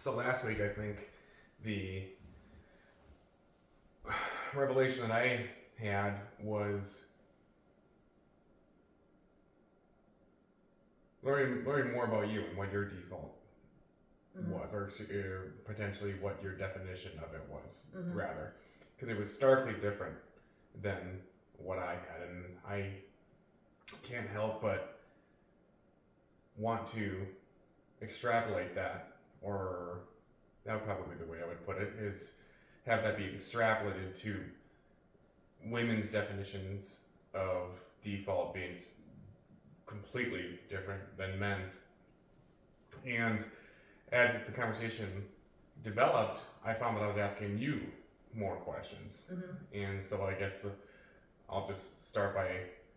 So last week, I think the revelation that I had was learning more about you and what your default was, or potentially what your definition of it was, rather, because it was starkly different than what I had, and I can't help but want to extrapolate that, or that would probably be the way I would put it, is have that be extrapolated to women's definitions of default being completely different than men's. And as the conversation developed, I found that I was asking you more questions. And so I guess I'll just start by,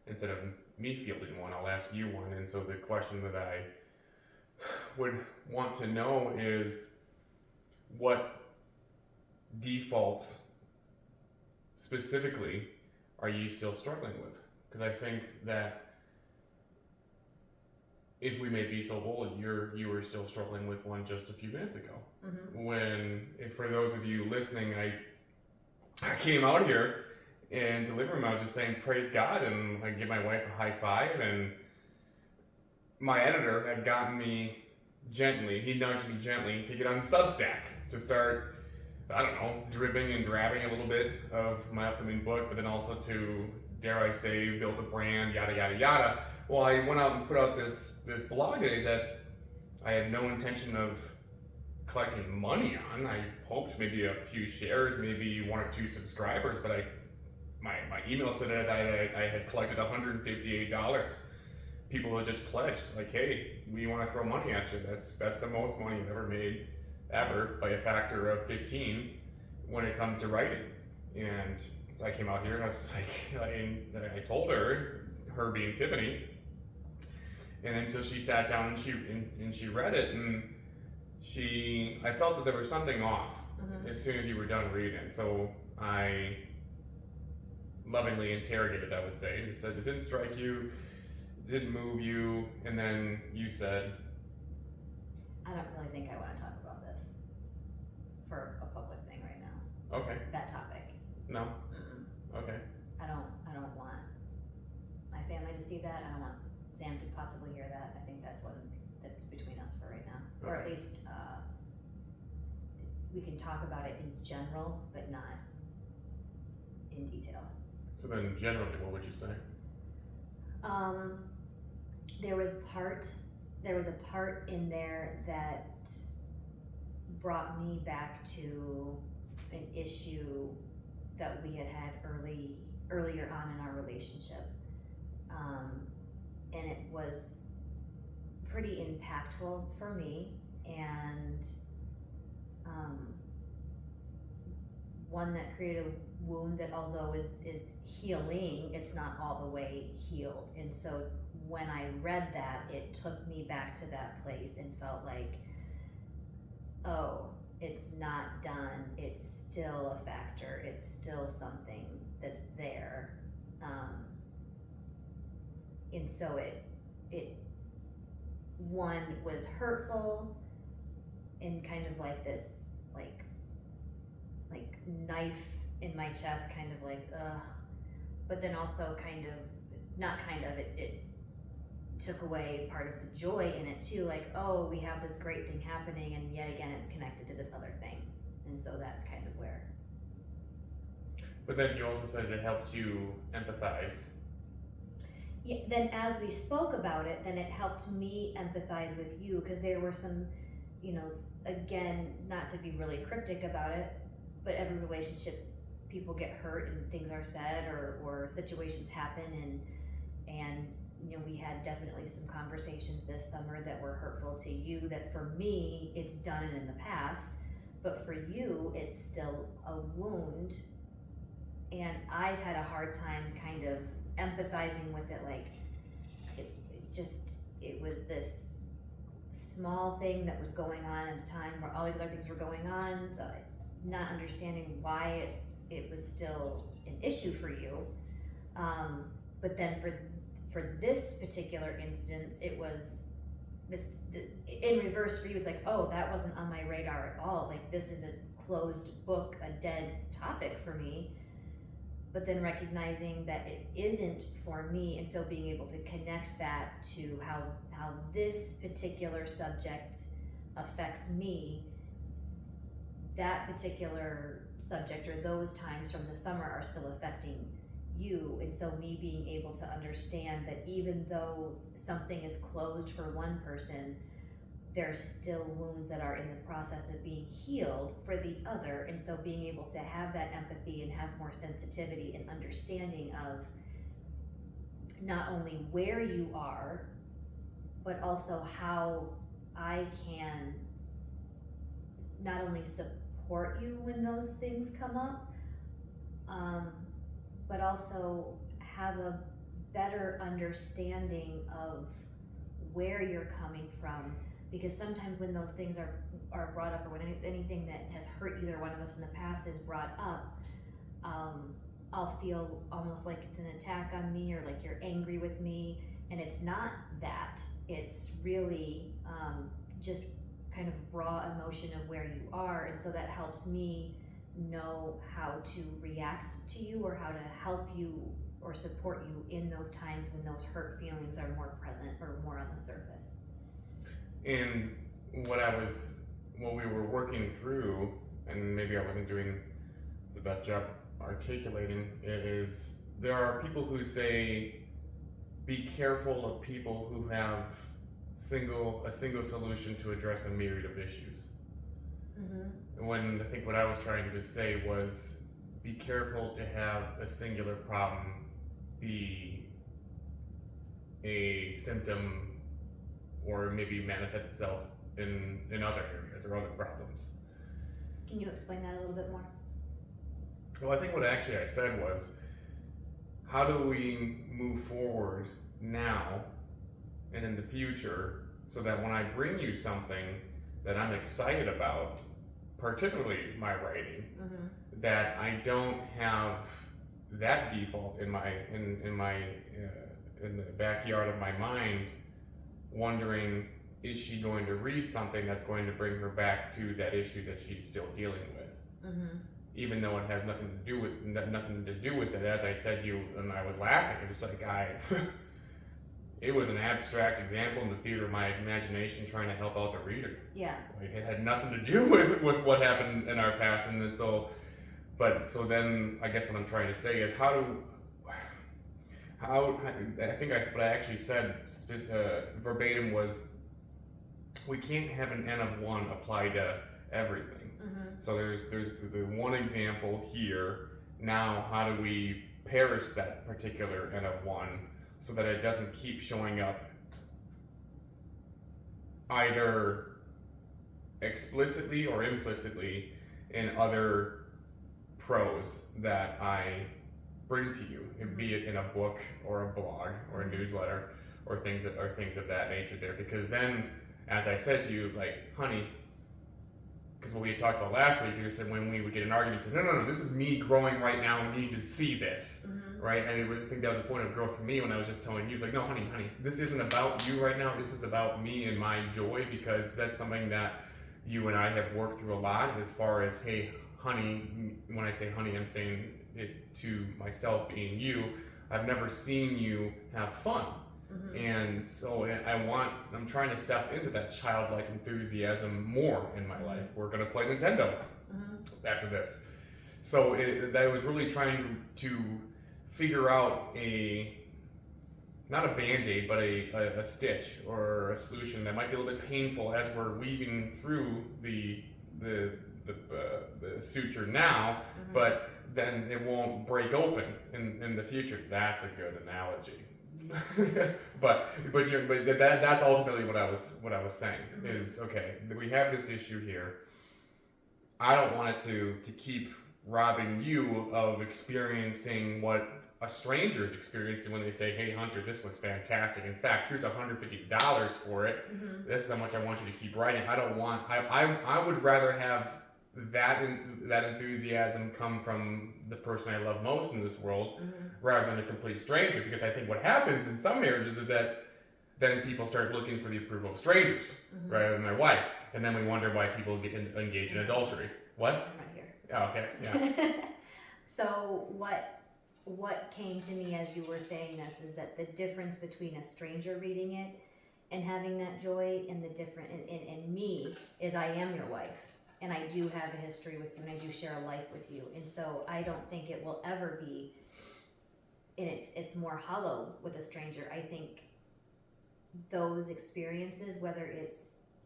instead of me fielding one, I'll ask you one. And so the question that I would want to know is, what defaults specifically are you still struggling with? Because I think that, if we may be so bold, you were still struggling with one just a few minutes ago. When, if for those of you listening, I came out here and delivering, I was just saying praise God, and I give my wife a high five, and my editor had gotten me gently, he nudged me gently to get on Substack to start, I don't know, dribbing and drabbing a little bit of my upcoming book, but then also to, dare I say, build a brand, yada yada yada. Well, I went out and put out this blog today that I had no intention of collecting money on. I hoped maybe a few shares, maybe 1 or 2 subscribers, but my email said that I had collected $158. People had just pledged, like, hey, we want to throw money at you. That's the most money I've ever made, ever, by a factor of 15 when it comes to writing. And so I came out here and I was like, I told her being Tiffany, and then so she sat down and she read it, and I felt that there was something off as soon as you were done reading. So I lovingly interrogated, I would say, and said, it didn't strike you, it didn't move you, and then you said, I don't really think I want to talk about this for a public thing right now. Okay. That topic. No? Okay. I don't want my family to see that. I don't want Sam to possibly hear that. I think that's between us for right now. Okay. Or at least we can talk about it in general, but not in detail. So then generally, what would you say? There was a part in there that brought me back to an issue that we had earlier on in our relationship, and it was pretty impactful for me, and one that created a wound that, although is healing, it's not all the way healed. And so when I read that, it took me back to that place and felt like, oh, it's not done, it's still a factor, it's still something that's there. And so it one was hurtful and kind of like this like knife in my chest, kind of like ugh, but then also it took away part of the joy in it too, like, oh, we have this great thing happening, and yet again it's connected to this other thing. And so that's kind of where. But then you also said it helped you empathize. Yeah, then as we spoke about it, then it helped me empathize with you, because there were some, again, not to be really cryptic about it, but every relationship, people get hurt and things are said, or situations happen, and we had definitely some conversations this summer that were hurtful to you, that for me, it's done and in the past, but for you, it's still a wound. And I've had a hard time kind of empathizing with it, like it was this small thing that was going on at a time where all these other things were going on, so not understanding why it was still an issue for you. But then for this particular instance, it was in reverse for you, it's like, oh, that wasn't on my radar at all. Like, this is a closed book, a dead topic for me. But then recognizing that it isn't for me, and so being able to connect that to how this particular subject affects me, that particular subject or those times from the summer are still affecting you. And so me being able to understand that even though something is closed for one person, there's still wounds that are in the process of being healed for the other. And so being able to have that empathy and have more sensitivity and understanding of not only where you are, but also how I can not only support you when those things come up, but also have a better understanding of where you're coming from. Because sometimes when those things are brought up, or when anything that has hurt either one of us in the past is brought up, I'll feel almost like it's an attack on me, or like you're angry with me. And it's not that. It's really just kind of raw emotion of where you are. And so that helps me know how to react to you, or how to help you or support you in those times when those hurt feelings are more present or more on the surface. And what we were working through, and maybe I wasn't doing the best job articulating it, is there are people who say, be careful of people who have a single solution to address a myriad of issues. Mm-hmm. When I think what I was trying to say was, be careful to have a singular problem be a symptom, or maybe manifest itself in other areas or other problems. Can you explain that a little bit more? Well, I think what actually I said was, how do we move forward now and in the future so that when I bring you something that I'm excited about, particularly my writing, mm-hmm. that I don't have that default in the backyard of my mind, wondering, is she going to read something that's going to bring her back to that issue that she's still dealing with, mm-hmm. even though it has nothing to do with it. As I said to you, and I was laughing, it's like it was an abstract example in the theater of my imagination trying to help out the reader. Yeah. Like, it had nothing to do with what happened in our past, and so then I guess what I'm trying to say is I think what I actually said verbatim was, we can't have an N of one apply to everything. Mm-hmm. So there's the one example here. Now, how do we perish that particular N of one so that it doesn't keep showing up either explicitly or implicitly in other prose that I bring to you, and be it in a book or a blog or a newsletter or things of that nature there. Because then, as I said to you, like, honey, because what we had talked about last week, you said when we would get an argument, you said, no, this is me growing right now, and you need to see this, mm-hmm. right? And I think that was a point of growth for me when I was just telling you, it's like, no, honey, this isn't about you right now, this is about me and my joy, because that's something that you and I have worked through a lot, as far as, hey, honey, when I say honey, I'm saying it to myself being you. I've never seen you have fun. Mm-hmm. And so I'm trying to step into that childlike enthusiasm more in my life. We're going to play Nintendo mm-hmm. after this. So I was really trying to figure out not a Band-Aid, but a stitch or a solution that might be a little bit painful as we're weaving through the suture now, mm-hmm. but then it won't break open in the future. That's a good analogy. but that's ultimately what I was saying, mm-hmm. is, okay, we have this issue here. I don't want it to keep robbing you of experiencing what a stranger is experiencing when they say, hey, Hunter, this was fantastic. In fact, here's $150 for it. Mm-hmm. This is how much I want you to keep writing. I would rather have that enthusiasm come from the person I love most in this world, mm-hmm. rather than a complete stranger. Because I think what happens in some marriages is that then people start looking for the approval of strangers rather than their wife. And then we wonder why people get engage in adultery. What? I'm right here. Oh, okay, yeah. So what came to me as you were saying this is that the difference between a stranger reading it and having that joy, and the different in me is I am your wife, and I do have a history with you, and I do share a life with you, and so I don't think it will ever be, and it's more hollow with a stranger. I think those experiences, whether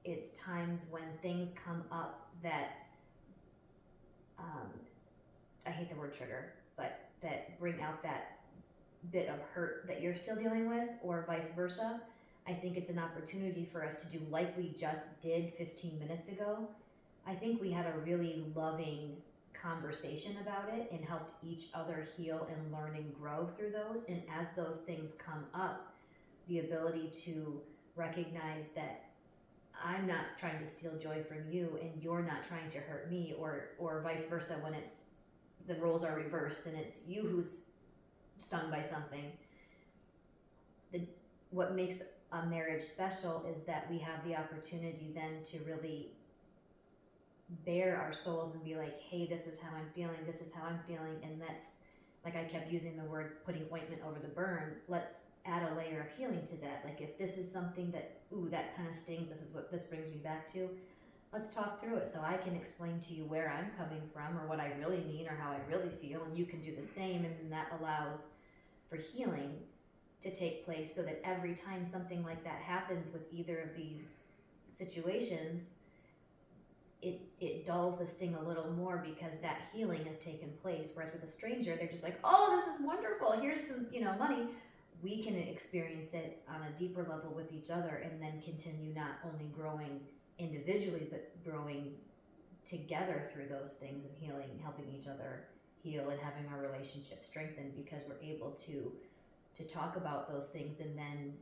it's times when things come up that I hate the word trigger, but that bring out that bit of hurt that you're still dealing with, or vice versa. I think it's an opportunity for us to do like we just did 15 minutes ago. I think we had a really loving conversation about it and helped each other heal and learn and grow through those. And as those things come up, the ability to recognize that I'm not trying to steal joy from you and you're not trying to hurt me, or vice versa, when it's the roles are reversed and it's you who's stung by something. What makes a marriage special is that we have the opportunity then to really bare our souls and be like, hey, this is how I'm feeling, this is how I'm feeling, and that's, like I kept using the word putting ointment over the burn, let's add a layer of healing to that. Like if this is something that, ooh, that kind of stings, this is what this brings me back to, let's talk through it so I can explain to you where I'm coming from or what I really mean or how I really feel, and you can do the same, and then that allows for healing to take place, so that every time something like that happens with either of these situations, it dulls the sting a little more because that healing has taken place. Whereas with a stranger, they're just like, oh, this is wonderful, here's some money. We can experience it on a deeper level with each other, and then continue not only growing individually but growing together through those things and healing, helping each other heal and having our relationship strengthened, because we're able to talk about those things and then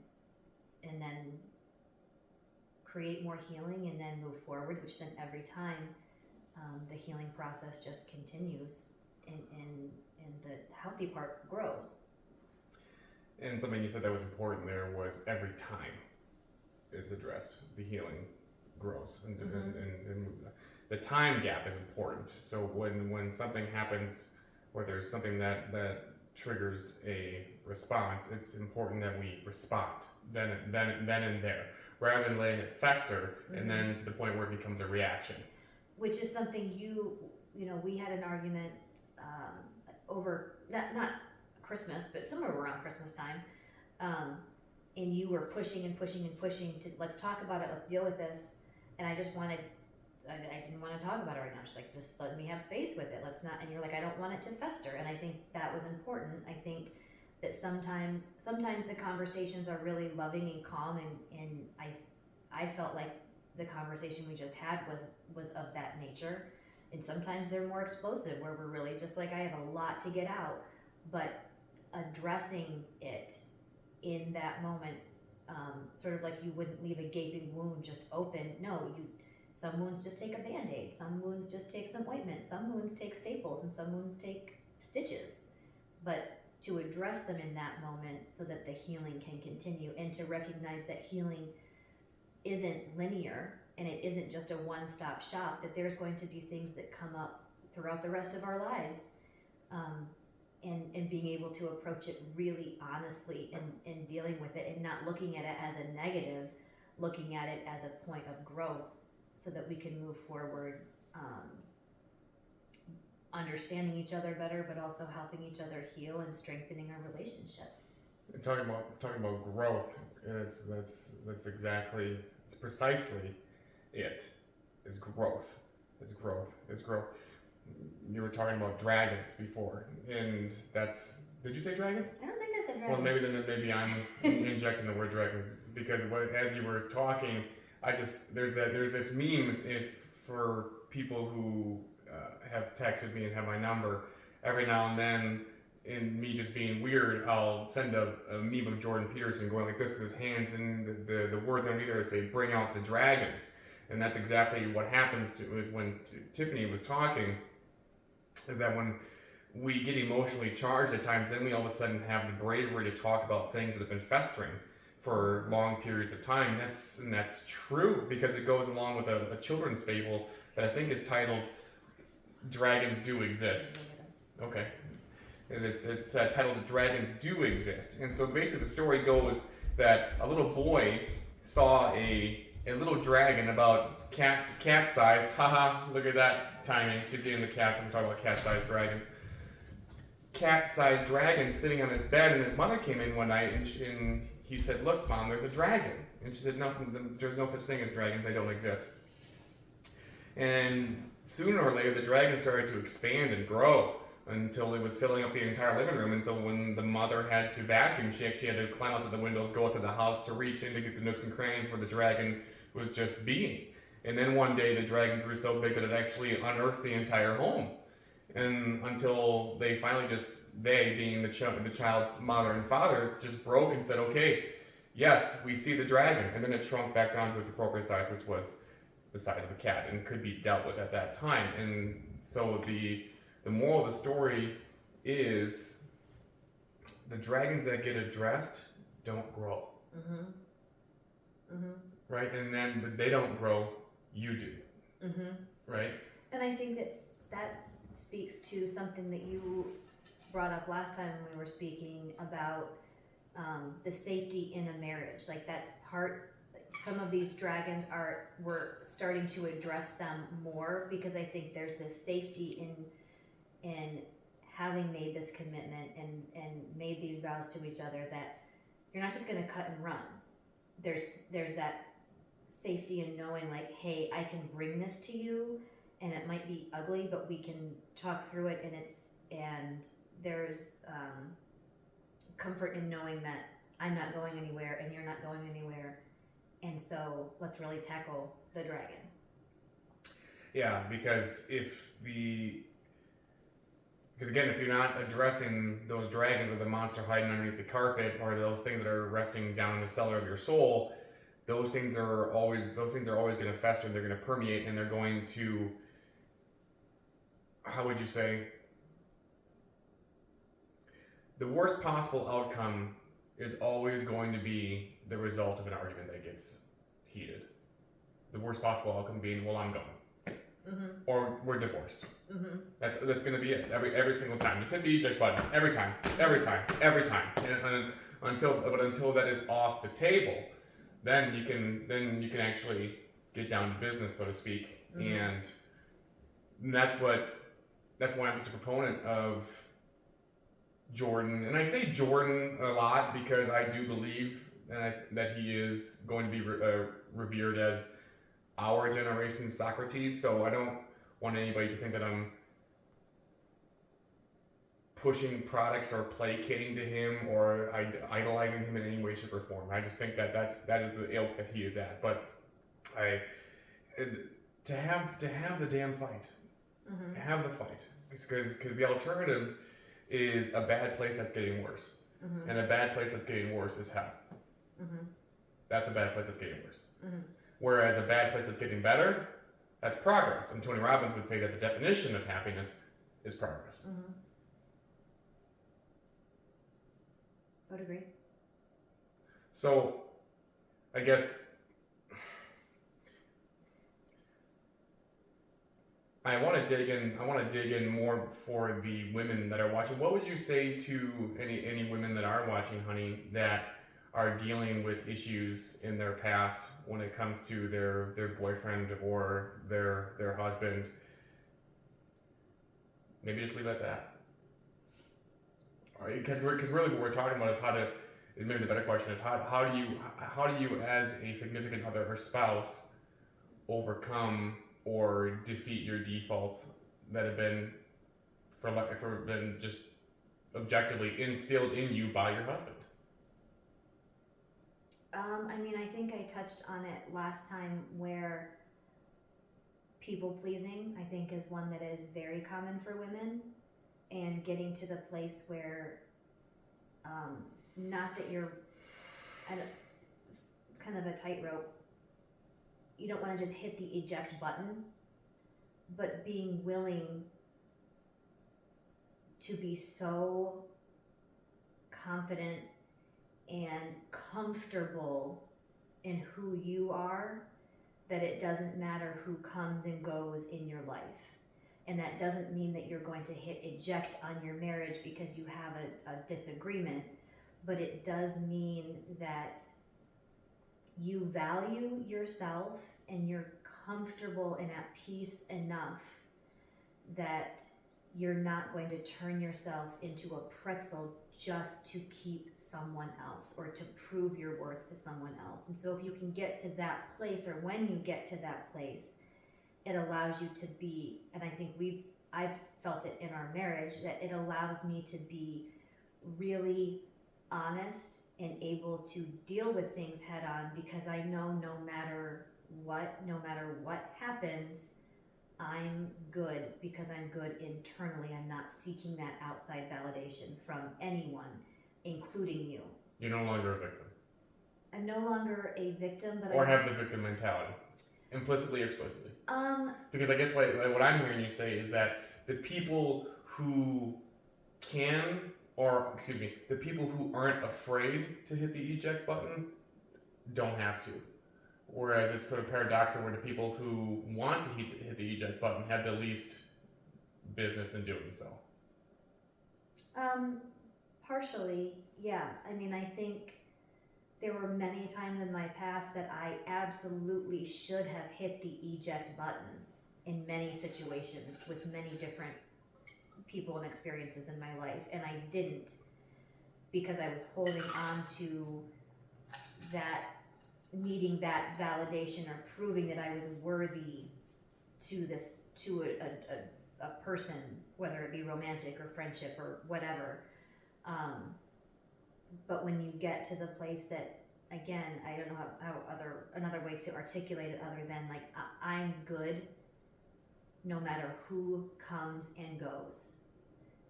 create more healing and then move forward, which then every time the healing process just continues and the healthy part grows. And something you said that was important there was every time it's addressed, the healing grows. And the time gap is important. So when something happens, or there's something that triggers a response, it's important that we respond then and there, rather than letting it fester and then to the point where it becomes a reaction. Which is something we had an argument over not Christmas, but somewhere around Christmas time, and you were pushing and pushing and pushing to, let's talk about it, let's deal with this, and I didn't want to talk about it right now. She's like, just let me have space with it. Let's not. And you're like, I don't want it to fester. And I think that was important. I think that sometimes the conversations are really loving and calm, and I felt like the conversation we just had was of that nature. And sometimes they're more explosive, where we're really just like, I have a lot to get out, but addressing it in that moment, sort of like you wouldn't leave a gaping wound just open. No, some wounds just take a Band-Aid, some wounds just take some ointment, some wounds take staples, and some wounds take stitches. But to address them in that moment so that the healing can continue, and to recognize that healing isn't linear and it isn't just a one-stop shop, that there's going to be things that come up throughout the rest of our lives, and being able to approach it really honestly and dealing with it and not looking at it as a negative, looking at it as a point of growth, so that we can move forward, understanding each other better, but also helping each other heal and strengthening our relationship. And talking about growth, that's exactly, it's precisely it. Is growth. Is growth. Is growth. You were talking about dragons before, and that's, did you say dragons? I don't think I said dragons. Well, maybe I'm injecting the word dragons, because as you were talking, there's this meme, if for people who have texted me and have my number, every now and then, in me just being weird, I'll send a meme of Jordan Peterson going like this with his hands, and the words underneath there say, bring out the dragons. And that's exactly what happens is when Tiffany was talking, is that when we get emotionally charged at times, then we all of a sudden have the bravery to talk about things that have been festering for long periods of time. That's true, because it goes along with a children's fable that I think is titled "Dragons Do Exist." Okay, and it's titled "Dragons Do Exist," and so basically the story goes that a little boy saw a little dragon about cat-sized. Haha! Look at that timing. She's getting the cats. I'm talking about cat-sized dragons. Cat-sized dragon sitting on his bed, and his mother came in one night, and he said, "Look, Mom, there's a dragon." And she said, "No, there's no such thing as dragons. They don't exist." And sooner or later, the dragon started to expand and grow until it was filling up the entire living room. And so when the mother had to vacuum, she actually had to climb out to the windows, go through the house to reach in to get the nooks and crannies where the dragon was just being. And then one day, the dragon grew so big that it actually unearthed the entire home. And until they finally they being the child's mother and father, just broke and said, "Okay, yes, we see the dragon." And then it shrunk back down to its appropriate size, which was the size of a cat and could be dealt with at that time. And so the moral of the story is the dragons that get addressed don't grow. Mm-hmm. Mm-hmm. Right? And then but they don't grow, you do. Mm-hmm. Right? And I think that speaks to something that you brought up last time when we were speaking about the safety in a marriage. Like that's some of these dragons we're starting to address them more, because I think there's this safety in having made this commitment and made these vows to each other that you're not just going to cut and run. There's that safety in knowing, like, hey, I can bring this to you, and it might be ugly, but we can talk through it, and there's comfort in knowing that I'm not going anywhere and you're not going anywhere, and so let's really tackle the dragon. Yeah, because again, if you're not addressing those dragons or the monster hiding underneath the carpet or those things that are resting down in the cellar of your soul, those things are always going to fester. They're going to permeate, and they're going to, how would you say, the worst possible outcome is always going to be the result of an argument that gets heated. The worst possible outcome being, well, I'm going. Mm-hmm. Or we're divorced. Mm-hmm. That's going to be it every single time. Just hit the eject button every time. And until that is off the table, then you can actually get down to business, so to speak. Mm-hmm. And that's why I'm such a proponent of Jordan. And I say Jordan a lot because I do believe that he is going to be revered as our generation's Socrates. So I don't want anybody to think that I'm pushing products or placating to him or idolizing him in any way, shape, or form. I just think that is the ilk that he is at. But to have the damn fight, mm-hmm. have the fight, because the alternative is a bad place that's getting worse, mm-hmm. and a bad place that's getting worse is hell. Mm-hmm. That's a bad place that's getting worse. Mm-hmm. Whereas a bad place that's getting better, that's progress. And Tony Robbins would say that the definition of happiness is progress. Mm-hmm. I would agree. So, I guess I want to dig in more for the women that are watching. What would you say to any women that are watching, honey, that are dealing with issues in their past when it comes to their boyfriend or their husband? Maybe just leave it at that. Because really what we're talking about is maybe the better question is how do you as a significant other or spouse overcome or defeat your defaults that have been just objectively instilled in you by your husband? I think I touched on it last time, where people pleasing, I think, is one that is very common for women, and getting to the place where, not that it's kind of a tightrope. You don't want to just hit the eject button, but being willing to be so confident and comfortable in who you are, that it doesn't matter who comes and goes in your life. And that doesn't mean that you're going to hit eject on your marriage because you have a disagreement, but it does mean that you value yourself and you're comfortable and at peace enough that you're not going to turn yourself into a pretzel just to keep someone else or to prove your worth to someone else. And so if you can get to that place, or when you get to that place, it allows you to be, and I think I've felt it in our marriage, that it allows me to be really honest and able to deal with things head on, because I know no matter what happens, I'm good because I'm good internally. I'm not seeking that outside validation from anyone, including you. You're no longer a victim. I'm no longer a victim, but or have the victim mentality, implicitly or explicitly. Because I guess what I'm hearing you say is that the people who the people who aren't afraid to hit the eject button don't have to. Whereas it's sort of paradoxical where the people who want to hit the eject button have the least business in doing so. Partially, yeah. I mean, I think there were many times in my past that I absolutely should have hit the eject button in many situations with many different people and experiences in my life, and I didn't, because I was holding on to that, needing that validation or proving that I was worthy to a person, whether it be romantic or friendship or whatever. But when you get to the place that, again, I don't know how another way to articulate it other than like, I'm good no matter who comes and goes.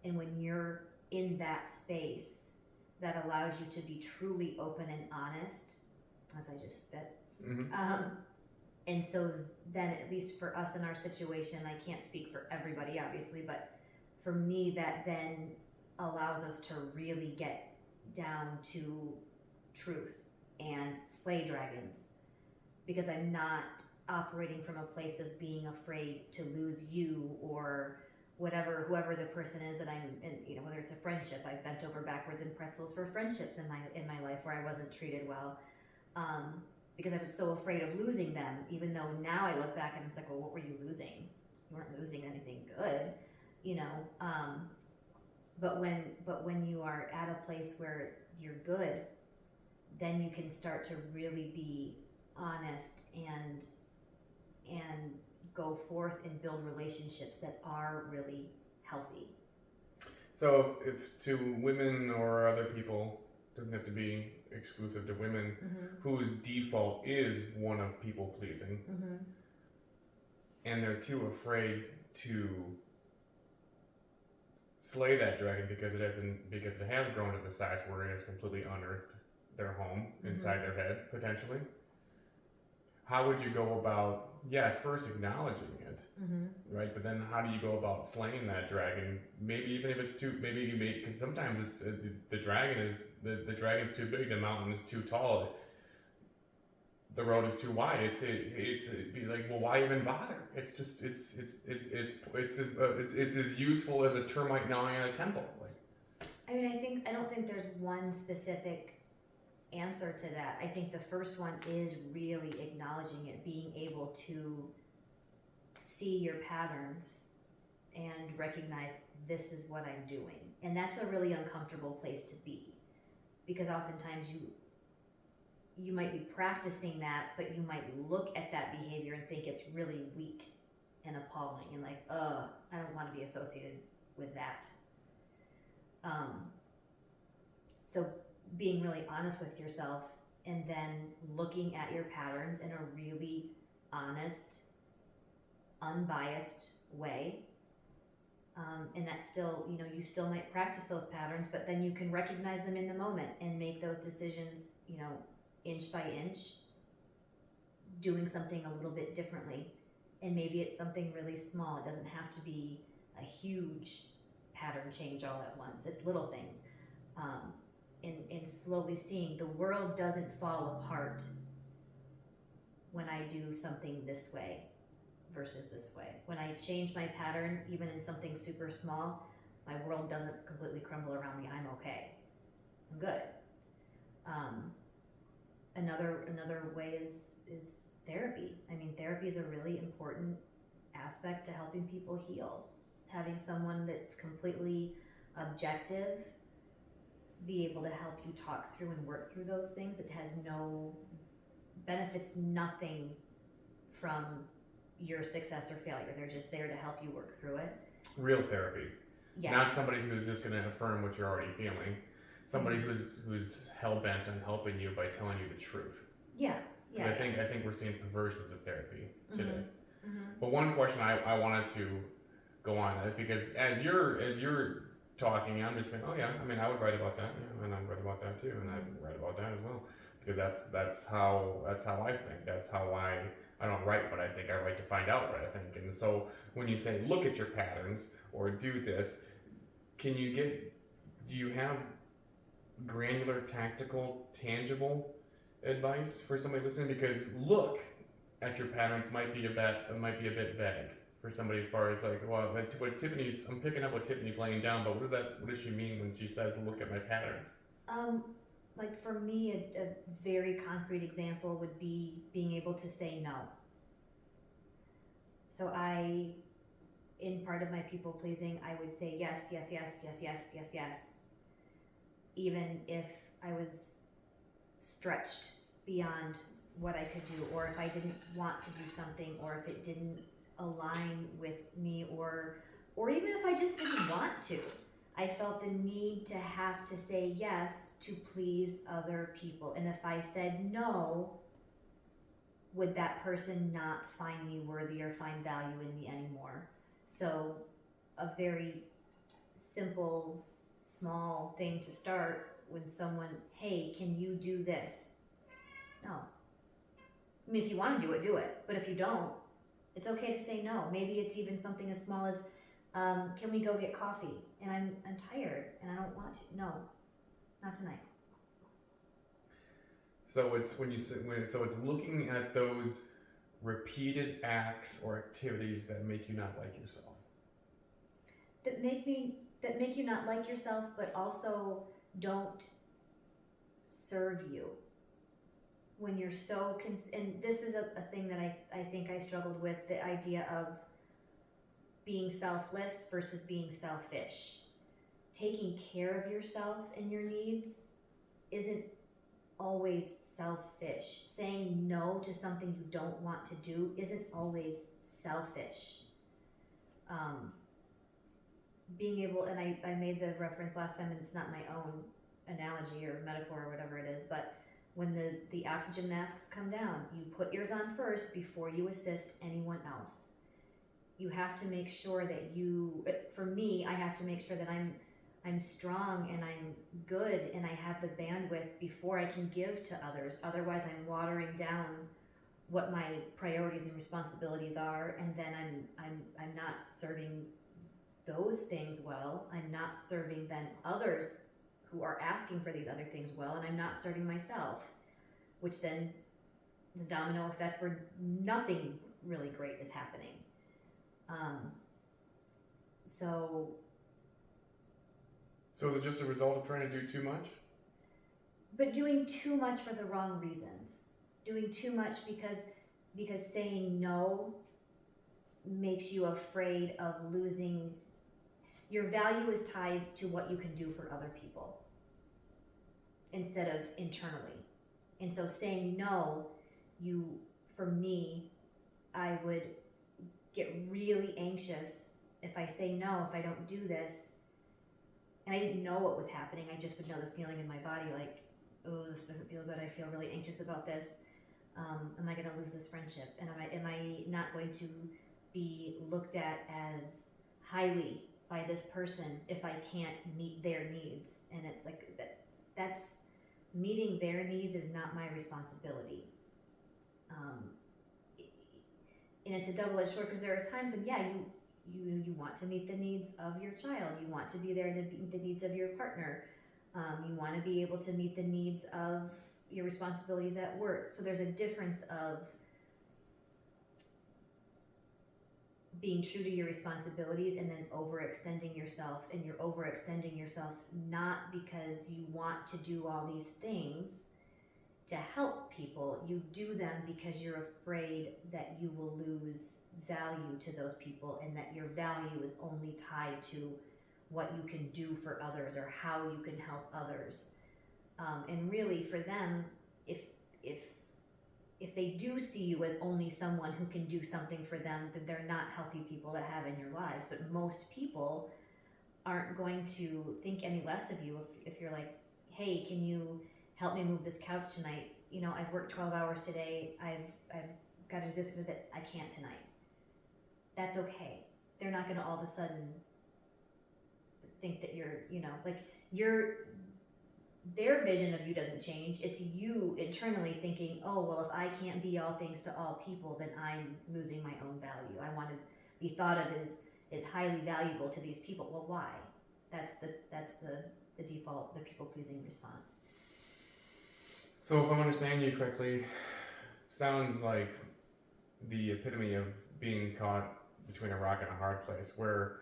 And when you're in that space, that allows you to be truly open and honest, as I just spit. Mm-hmm. And so then, at least for us in our situation, I can't speak for everybody obviously, but for me, that then allows us to really get down to truth and slay dragons, because I'm not operating from a place of being afraid to lose you or whoever the person is that I'm in, whether it's a friendship. I've bent over backwards in pretzels for friendships in my life where I wasn't treated well, because I was so afraid of losing them, even though now I look back and it's like, well, what were you losing? You weren't losing anything good, but when you are at a place where you're good, then you can start to really be honest and go forth and build relationships that are really healthy. So if to women or other people, doesn't have to be exclusive to women, whose default is one of people pleasing, and they're too afraid to slay that dragon because it has grown to the size where it has completely unearthed their home inside their head, potentially. How would you go about, yes, first acknowledging it, right? But then how do you go about slaying that dragon? Maybe even if it's because sometimes it's the dragon's too big, the mountain is too tall, the road is too wide. It's be like, well, why even bother? It's just it's as useful as a termite gnawing on a temple. I mean, I don't think there's one specific answer to that. I think the first one is really acknowledging it, being able to see your patterns and recognize this is what I'm doing. And that's a really uncomfortable place to be, because oftentimes you might be practicing that, but you might look at that behavior and think it's really weak and appalling and like, I don't want to be associated with that. So being really honest with yourself and then looking at your patterns in a really honest, unbiased way. And that's still, you still might practice those patterns, but then you can recognize them in the moment and make those decisions, inch by inch, doing something a little bit differently. And maybe it's something really small. It doesn't have to be a huge pattern change all at once. It's little things. in slowly seeing the world doesn't fall apart when I do something this way versus this way. When I change my pattern, even in something super small, my world doesn't completely crumble around me. I'm okay. I'm good. Another way is therapy. I mean, therapy is a really important aspect to helping people heal. Having someone that's completely objective be able to help you talk through and work through those things. It has no benefits, nothing from your success or failure. They're just there to help you work through it. Real therapy. Yeah. Not somebody who's just going to affirm what you're already feeling. Somebody who's hell bent on helping you by telling you the truth. Yeah. Yeah. I think we're seeing perversions of therapy today. But one question I wanted to go on is because as you're talking, I'm just saying, oh yeah, I mean, I would write about that, yeah, and I'd write about that too, and I'd write about that as well, because that's how I think. That's how I don't write what I think. I write to find out what I think. And so when you say look at your patterns or do this, do you have granular, tactical, tangible advice for somebody listening? Because look at your patterns might be a bit vague for somebody as far as like, well, what Tiffany's, I'm picking up what Tiffany's laying down, but what does she mean when she says look at my patterns? Like for me, a very concrete example would be being able to say no. So in part of my people pleasing, I would say yes, yes, yes, yes, yes, yes, yes, even if I was stretched beyond what I could do, or if I didn't want to do something, or if it didn't align with me, or even if I just didn't want to. I felt the need to have to say yes to please other people. And if I said no, would that person not find me worthy or find value in me anymore? So a very simple, small thing to start when someone, hey, can you do this? No. I mean, if you want to do it. But if you don't, it's okay to say no. Maybe it's even something as small as, can we go get coffee? And I'm tired and I don't want to. No, not tonight. So it's so it's looking at those repeated acts or activities that make you not like yourself. That make you not like yourself, but also don't serve you. When you're so and this is a thing that I think I struggled with, the idea of being selfless versus being selfish. Taking care of yourself and your needs isn't always selfish. Saying no to something you don't want to do isn't always selfish. Being able, and I made the reference last time, and it's not my own analogy or metaphor or whatever it is, but when the oxygen masks come down, you put yours on first before you assist anyone else. You have to make sure that for me, I have to make sure that I'm strong and I'm good and I have the bandwidth before I can give to others. Otherwise, I'm watering down what my priorities and responsibilities are, and then I'm not serving those things well. I'm not serving then others who are asking for these other things well, and I'm not serving myself, which then is a domino effect where nothing really great is happening. So is it just a result of trying to do too much? But doing too much for the wrong reasons. Doing too much because saying no makes you afraid of losing. Your value is tied to what you can do for other people instead of internally. And so saying no, for me, I would get really anxious if I say no, if I don't do this. And I didn't know what was happening. I just would know the feeling in my body like, oh, this doesn't feel good. I feel really anxious about this. Am I going to lose this friendship? And am I not going to be looked at as highly by this person if I can't meet their needs? And it's like that's meeting their needs is not my responsibility. And it's a double-edged sword, because there are times when you want to meet the needs of your child, you want to be there to meet the needs of your partner, You want to be able to meet the needs of your responsibilities at work. So there's a difference of being true to your responsibilities and then overextending yourself. And you're overextending yourself not because you want to do all these things to help people. You do them because you're afraid that you will lose value to those people, and that your value is only tied to what you can do for others or how you can help others. And really, for them, if they do see you as only someone who can do something for them, then they're not healthy people to have in your lives. But most people aren't going to think any less of you if you're like, hey, can you help me move this couch tonight? You know, I've worked 12 hours today. I've got to do this with it. I can't tonight. That's okay. They're not going to all of a sudden think that you're, you know, like their vision of you doesn't change. It's you internally thinking, oh, well, if I can't be all things to all people, then I'm losing my own value. I want to be thought of as highly valuable to these people. Well, why? That's the default, the people pleasing response. So if I'm understanding you correctly, sounds like the epitome of being caught between a rock and a hard place, where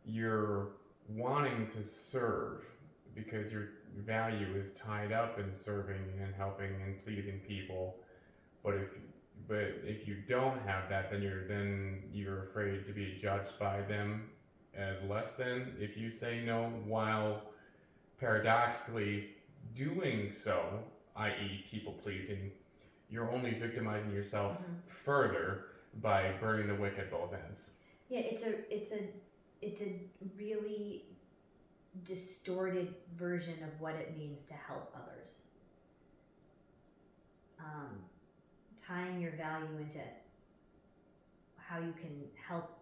you're wanting to serve because your value is tied up in serving and helping and pleasing people, but if you don't have that, then you're afraid to be judged by them as less than if you say no, while paradoxically doing so, i.e. people pleasing, you're only victimizing yourself further by burning the wick at both ends. Yeah, it's a really distorted version of what it means to help others. Tying your value into how you can help,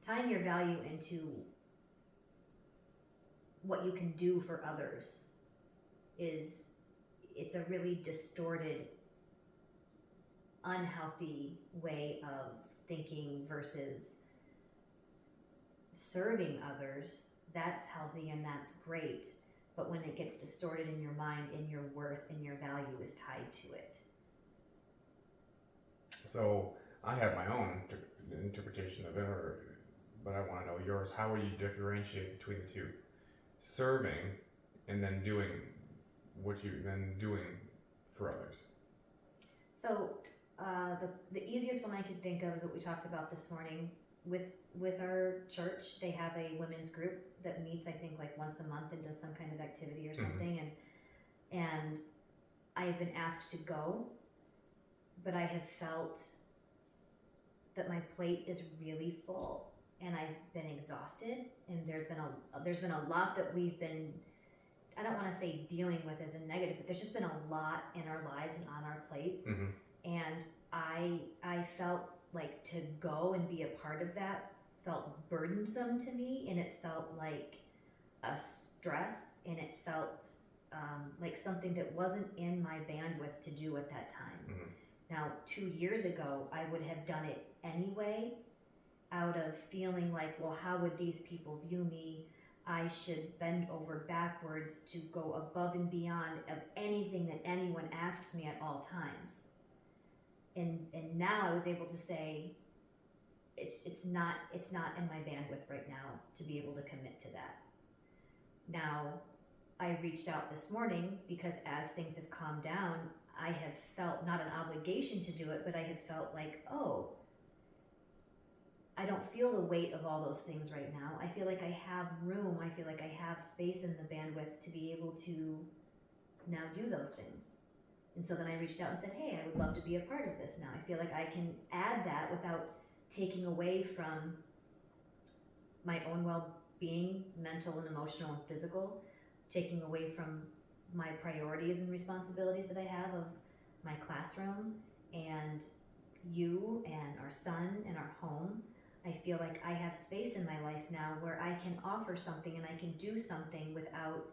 tying your value into what you can do for others it's a really distorted, unhealthy way of thinking versus serving others. That's healthy and that's great, but when it gets distorted in your mind, and your worth and your value is tied to it. So I have my own interpretation of it, but I want to know yours. How would you differentiate between the two? Serving and then doing what you then doing for others. So the easiest one I could think of is what we talked about this morning with our church. They have a women's group that meets, I think, like once a month and does some kind of activity or something. And I have been asked to go, but I have felt that my plate is really full and I've been exhausted, and there's been a lot that we've been, I don't want to say dealing with as a negative, but there's just been a lot in our lives and on our plates. And I felt like to go and be a part of that felt burdensome to me, and it felt like a stress, and it felt like something that wasn't in my bandwidth to do at that time. Now, 2 years ago, I would have done it anyway, out of feeling like, well, how would these people view me? I should bend over backwards to go above and beyond of anything that anyone asks me at all times. And now I was able to say, it's not in my bandwidth right now to be able to commit to that. Now, I reached out this morning because as things have calmed down, I have felt not an obligation to do it, but I have felt like, oh, I don't feel the weight of all those things right now. I feel like I have room. I feel like I have space in the bandwidth to be able to now do those things. And so then I reached out and said, hey, I would love to be a part of this now. I feel like I can add that without taking away from my own well-being, mental and emotional and physical, taking away from my priorities and responsibilities that I have of my classroom and you and our son and our home. I feel like I have space in my life now where I can offer something and I can do something without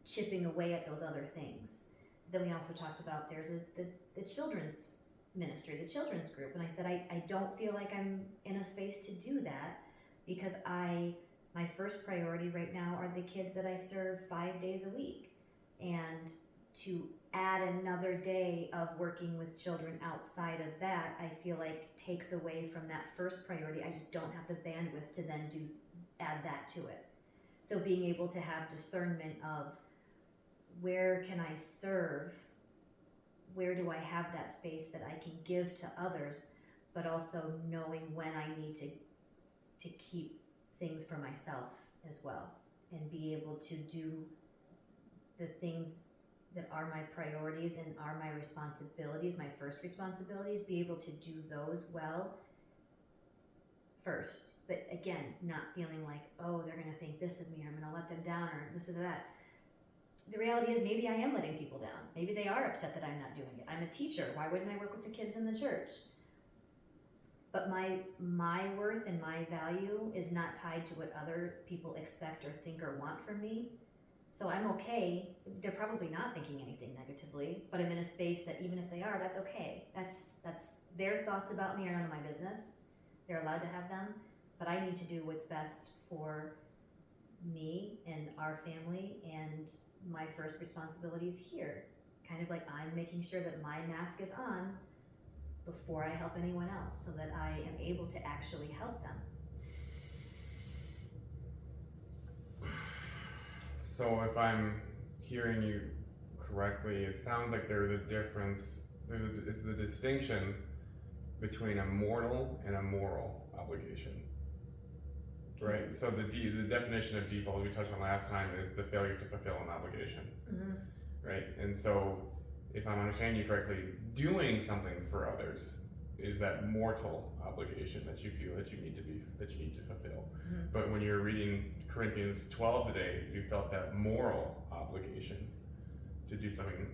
chipping away at those other things. Then we also talked about there's the children's ministry, the children's group. And I said, I don't feel like I'm in a space to do that because I my first priority right now are the kids that I serve 5 days a week. And to add another day of working with children outside of that, I feel like takes away from that first priority. I just don't have the bandwidth to then add that to it. So being able to have discernment of where can I serve, where do I have that space that I can give to others, but also knowing when I need to keep things for myself as well, and be able to do the things that are my priorities and are my responsibilities, my first responsibilities, be able to do those well first. But again, not feeling like, oh, they're gonna think this of me, or I'm gonna let them down, or this or that. The reality is maybe I am letting people down. Maybe they are upset that I'm not doing it. I'm a teacher. Why wouldn't I work with the kids in the church? But my worth and my value is not tied to what other people expect or think or want from me. So I'm okay. They're probably not thinking anything negatively, but I'm in a space that even if they are, that's okay. That's their thoughts about me are none of my business. They're allowed to have them, but I need to do what's best for me and our family, and my first responsibility is here. Kind of like I'm making sure that my mask is on before I help anyone else, so that I am able to actually help them. So if I'm hearing you correctly, it sounds like there's a difference. It's the distinction between a mortal and a moral obligation. Right. So the definition of default we touched on last time is the failure to fulfill an obligation. Mm-hmm. Right. And so, if I'm understanding you correctly, doing something for others is that mortal obligation that you feel that you need to fulfill. Mm-hmm. But when you're reading Corinthians 12 today, you felt that moral obligation to do something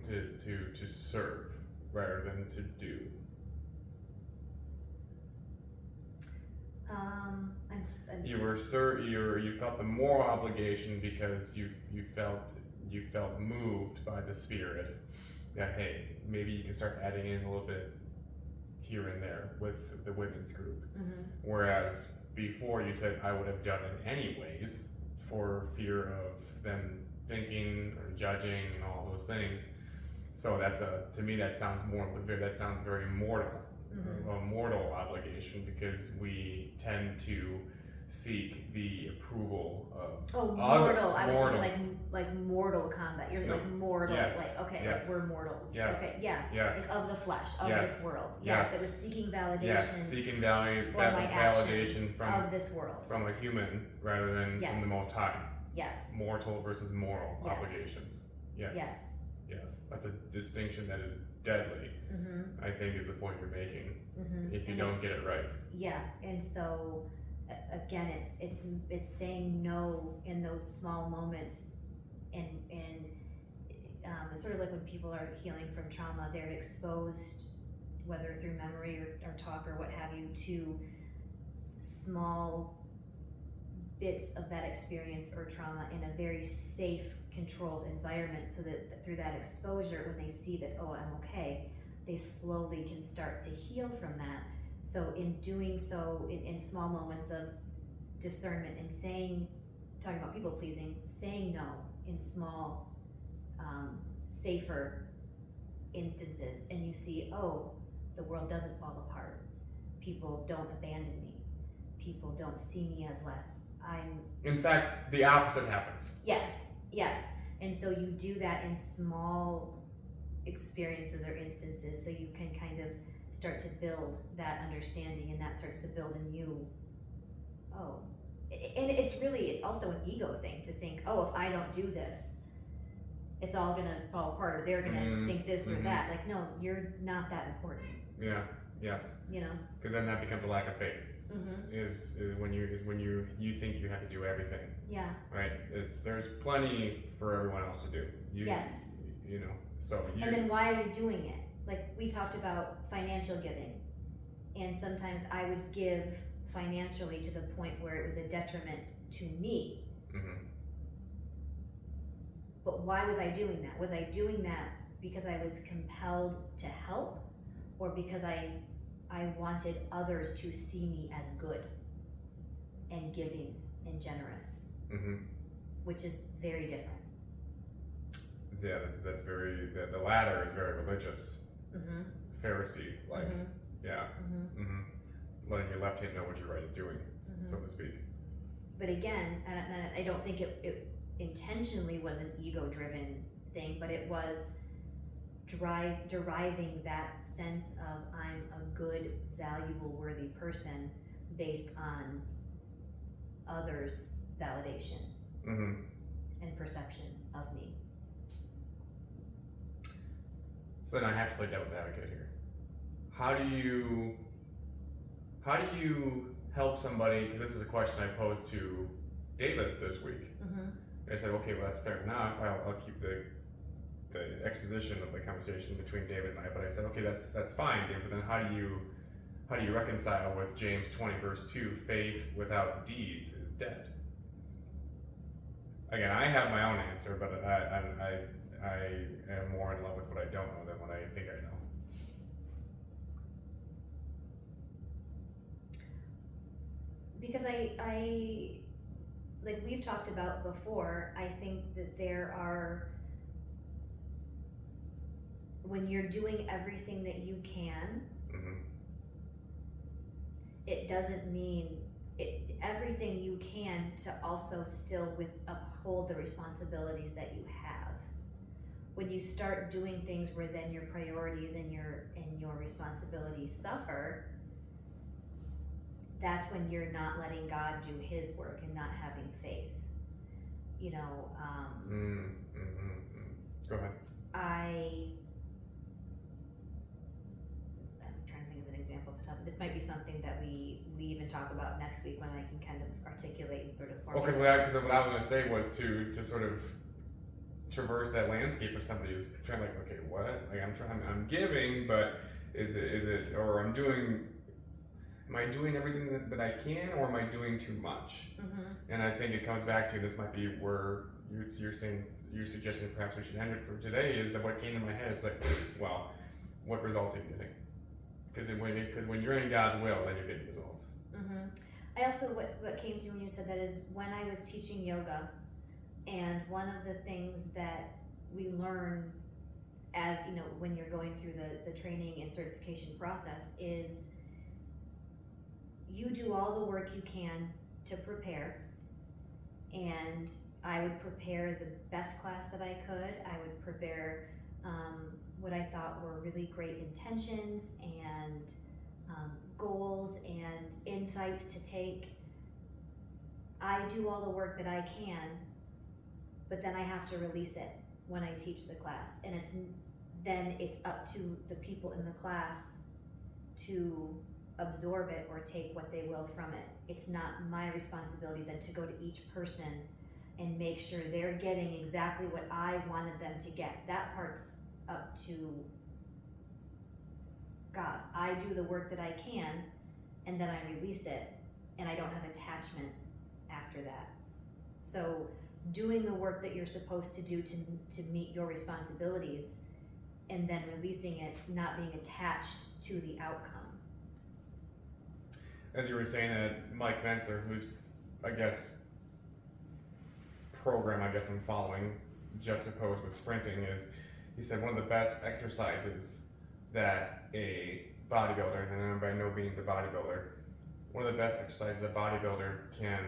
to serve rather than to do. You felt the moral obligation because you felt moved by the Spirit that, hey, maybe you can start adding in a little bit here and there with the women's group. Mm-hmm. Whereas before you said I would have done it anyways for fear of them thinking or judging and all those things. So to me that sounds very mortal. Mm-hmm. A mortal obligation, because we tend to seek the approval of mortal. I was thinking like Mortal Kombat. You're like mortal, yes. Like okay, yes. like we're mortals. Yes. Okay, yeah. Yes. Like of the flesh, of yes. this world. Yes. Yes, it was seeking validation. Yes, seeking validation of this world, from a human rather than from the Most High. Yes. Mortal versus moral obligations. Yes. Yes. Yes. That's a distinction that is deadly. Mm-hmm. I think is the point you're making. Mm-hmm. If you don't get it right. Yeah, and so again, it's saying no in those small moments, and it's sort of like when people are healing from trauma, they're exposed, whether through memory or talk or what have you, to small bits of that experience or trauma in a very safe, controlled environment, so that through that exposure, when they see that, oh, I'm okay, they slowly can start to heal from that. So in doing so, in small moments of discernment and talking about people pleasing, saying no in small, safer instances, and you see, oh, the world doesn't fall apart. People don't abandon me. People don't see me as less. In fact, the opposite happens. Yes. And so you do that in small experiences or instances, so you can kind of start to build that understanding, and that starts to build in you. Oh, and it's really also an ego thing to think, oh, if I don't do this, it's all gonna fall apart, or they're gonna think this or that. Like, no, you're not that important. Yeah. Yes. You know. Because then that becomes a lack of faith. Mm-hmm. Is when you think you have to do everything. Yeah. Right. There's plenty for everyone else to do. Yes. You know. So. And then why are you doing it? Like we talked about financial giving, and sometimes I would give financially to the point where it was a detriment to me. Mm-hmm. But why was I doing that? Was I doing that because I was compelled to help, or because I wanted others to see me as good and giving and generous, Mm-hmm. which is very different. Yeah, that's very, the latter is very religious, Mm-hmm. Pharisee, like, Mm-hmm. yeah, Mm-hmm. mm-hmm. Letting your left hand know what your right is doing, so to speak. But again, and I don't think it intentionally was an ego-driven thing, but it was deriving that sense of I'm a good, valuable, worthy person based on others' validation Mm-hmm. and perception of me. So then I have to play devil's advocate here. How do you help somebody, because this is a question I posed to David this week. Mm-hmm. I said, okay, well that's fair enough. I'll keep the exposition of the conversation between David and I. But I said, okay, that's fine, David. But then how do you reconcile with James 20 verse 2? Faith without deeds is dead. Again, I have my own answer, but I am more in love with what I don't know than what I think I know. Because I like we've talked about before, I think that there are, when you're doing everything that you can, Mm-hmm. it doesn't mean everything you can to also still uphold the responsibilities that you have. When you start doing things where then your priorities and your responsibilities suffer, that's when you're not letting God do His work and not having faith. You know, Go ahead. I'm trying to think of an example off the top. This might be something that we even talk about next week when I can kind of articulate and sort of Well, formulate. because what I was going to say was to sort of traverse that landscape of somebody who's trying, like, okay, what? Like I'm giving, but is it, or am I doing everything that I can, or am I doing too much? Mm-hmm. And I think it comes back to, this might be where you're saying, you're suggesting perhaps we should end it for today, is that what came to my head is like, well, what results are you getting? Because when you're in God's will, then you're getting results. Mm-hmm. I also, what came to me when you said that is when I was teaching yoga, and one of the things that we learn as, you know, when you're going through the training and certification process is you do all the work you can to prepare, and I would prepare the best class that I could. I would prepare what I thought were really great intentions and goals and insights to take. I do all the work that I can, but then I have to release it when I teach the class, and it's up to the people in the class to absorb it or take what they will from it. It's not my responsibility then to go to each person and make sure they're getting exactly what I wanted them to get. That part's up to God. I do the work that I can, and then I release it, and I don't have attachment after that. So doing the work that you're supposed to do to meet your responsibilities, and then releasing it, not being attached to the outcome. As you were saying, that Mike Benser, who's, I guess, program I'm following, juxtaposed with sprinting, is, he said one of the best exercises that a bodybuilder, and I'm by no means a bodybuilder, one of the best exercises a bodybuilder can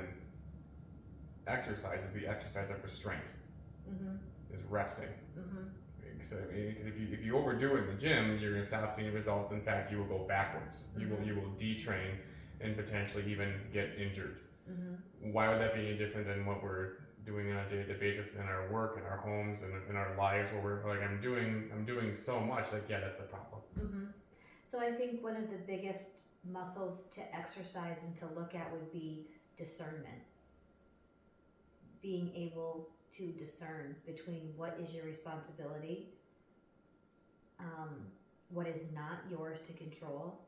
exercise is the exercise of restraint, is resting. Because if you overdo it in the gym, you're going to stop seeing results. In fact, you will go backwards. You will detrain and potentially even get injured. Why would that be any different than what we're doing on a day-to-day basis in our work, in our homes, and in our lives, where we're like, I'm doing so much, like, yeah, that's the problem. So I think one of the biggest muscles to exercise and to look at would be discernment. Being able to discern between what is your responsibility, what is not yours to control,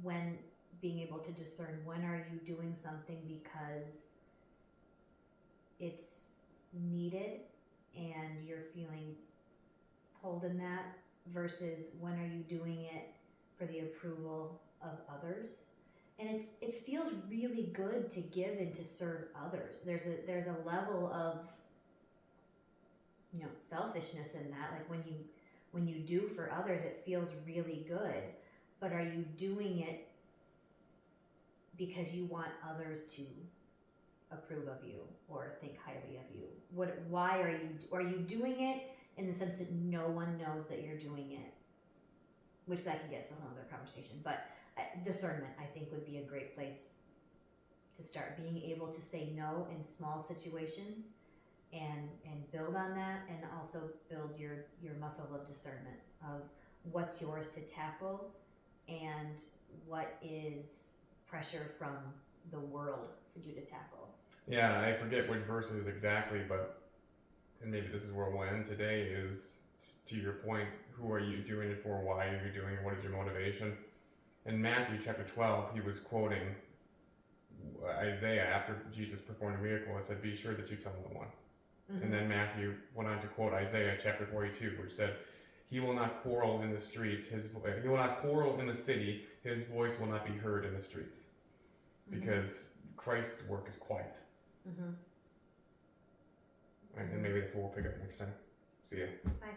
when being able to discern when are you doing something because it's needed and you're feeling pulled in that, versus when are you doing it for the approval of others. And it feels really good to give and to serve others. There's a level of, selfishness in that. Like when you do for others, it feels really good. But are you doing it because you want others to approve of you or think highly of you? Why are you doing it in the sense that no one knows that you're doing it? Which that can get to a whole other conversation. But discernment, I think, would be a great place to start. Being able to say no in small situations and build on that, and also build your muscle of discernment of what's yours to tackle and what is pressure from the world for you to tackle. Yeah, I forget which verse it is exactly, but, and maybe this is where we'll end today, is to your point, who are you doing it for? Why are you doing it? What is your motivation? In Matthew chapter 12, he was quoting Isaiah after Jesus performed a miracle and said, be sure that you tell no one. Mm-hmm. And then Matthew went on to quote Isaiah chapter 42, which said, he will not quarrel in the streets, he will not quarrel in the city, his voice will not be heard in the streets. Because Christ's work is quiet. And maybe that's what we'll pick up next time. See ya. Bye.